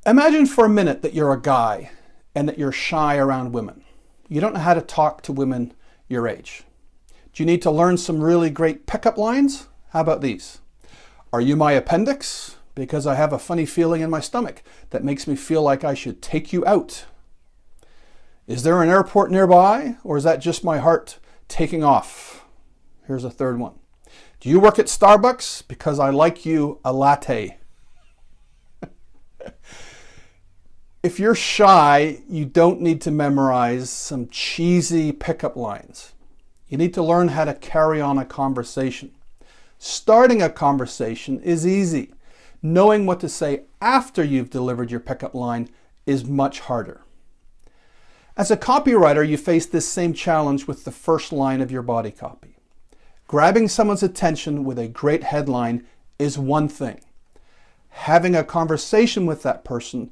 Imagine for a minute that you're a guy and that you're shy around women. You don't know how to talk to women your age. Do you need to learn some really great pickup lines? How about these? Are you my appendix? Because I have a funny feeling in my stomach that makes me feel like I should take you out. Is there an airport nearby, or is that just my heart taking off? Here's a third one. Do you work at Starbucks? Because I like you a latte. If you're shy, you don't need to memorize some cheesy pickup lines. You need to learn how to carry on a conversation. Starting a conversation is easy. Knowing what to say after you've delivered your pickup line is much harder. As a copywriter, you face this same challenge with the first line of your body copy. Grabbing someone's attention with a great headline is one thing. Having a conversation with that person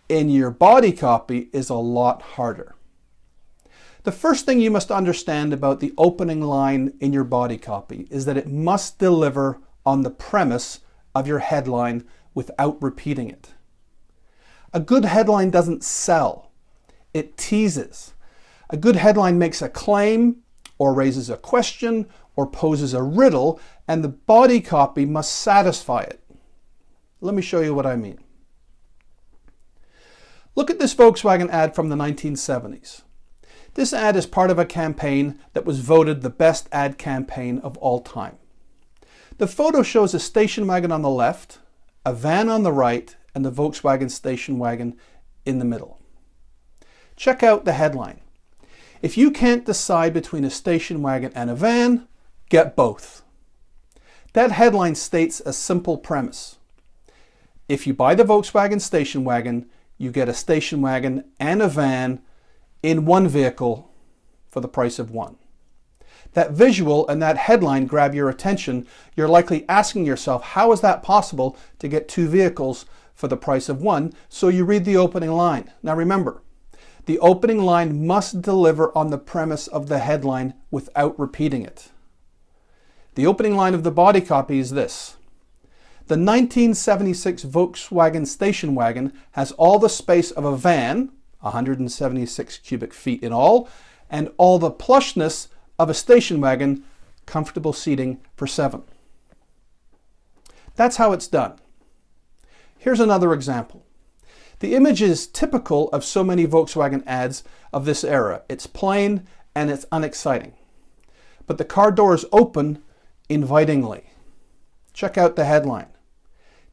in your body copy is a lot harder. The first thing you must understand about the opening line in your body copy is that it must deliver on the premise of your headline without repeating it. A good headline doesn't sell, it teases. A good headline makes a claim or raises a question or poses a riddle, and the body copy must satisfy it. Let me show you what I mean. Look at this Volkswagen ad from the 1970s. This ad is part of a campaign that was voted the best ad campaign of all time. The photo shows a station wagon on the left, a van on the right, and the Volkswagen station wagon in the middle. Check out the headline. If you can't decide between a station wagon and a van, get both. That headline states a simple premise. If you buy the Volkswagen station wagon, you get a station wagon and a van in one vehicle for the price of one. That visual and that headline grab your attention. You're likely asking yourself, how is that possible to get two vehicles for the price of one? So you read the opening line. Now remember, the opening line must deliver on the premise of the headline without repeating it. The opening line of the body copy is this. The 1976 Volkswagen station wagon has all the space of a van, 176 cubic feet in all, and all the plushness of a station wagon, comfortable seating for 7. That's how it's done. Here's another example. The image is typical of so many Volkswagen ads of this era. It's plain and it's unexciting. But the car doors open invitingly. Check out the headline.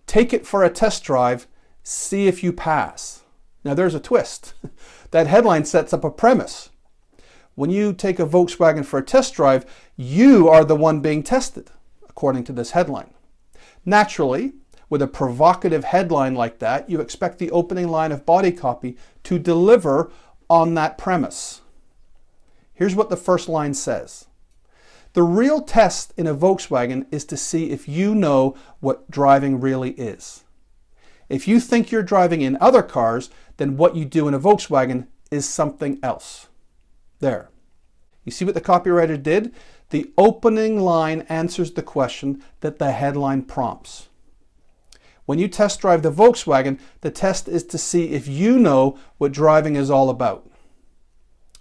Take it for a test drive, see if you pass. Now there's a twist. That headline sets up a premise. When you take a Volkswagen for a test drive, you are the one being tested, according to this headline. Naturally, with a provocative headline like that, you expect the opening line of body copy to deliver on that premise. Here's what the first line says. The real test in a Volkswagen is to see if you know what driving really is. If you think you're driving in other cars, then what you do in a Volkswagen is something else. There. You see what the copywriter did? The opening line answers the question that the headline prompts. When you test drive the Volkswagen, the test is to see if you know what driving is all about.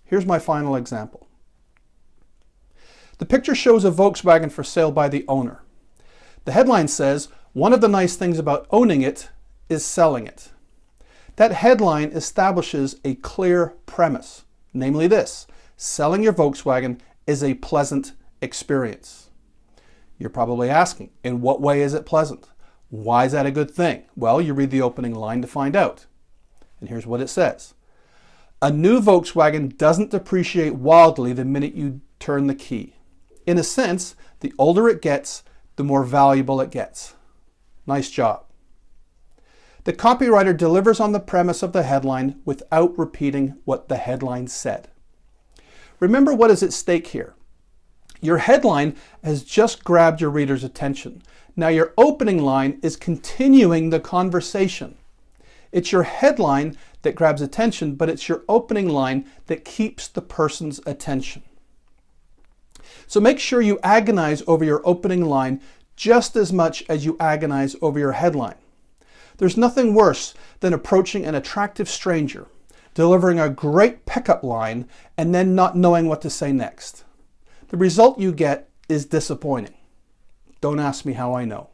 Here's my final example. The picture shows a Volkswagen for sale by the owner. The headline says, one of the nice things about owning it is selling it. That headline establishes a clear premise, namely this: selling your Volkswagen is a pleasant experience. You're probably asking, in what way is it pleasant? Why is that a good thing? Well, you read the opening line to find out. And here's what it says. A new Volkswagen doesn't depreciate wildly the minute you turn the key. In a sense, the older it gets, the more valuable it gets. Nice job. The copywriter delivers on the premise of the headline without repeating what the headline said. Remember what is at stake here. Your headline has just grabbed your reader's attention. Now your opening line is continuing the conversation. It's your headline that grabs attention, but it's your opening line that keeps the person's attention. So make sure you agonize over your opening line just as much as you agonize over your headline. There's nothing worse than approaching an attractive stranger, delivering a great pickup line, and then not knowing what to say next. The result you get is disappointing. Don't ask me how I know.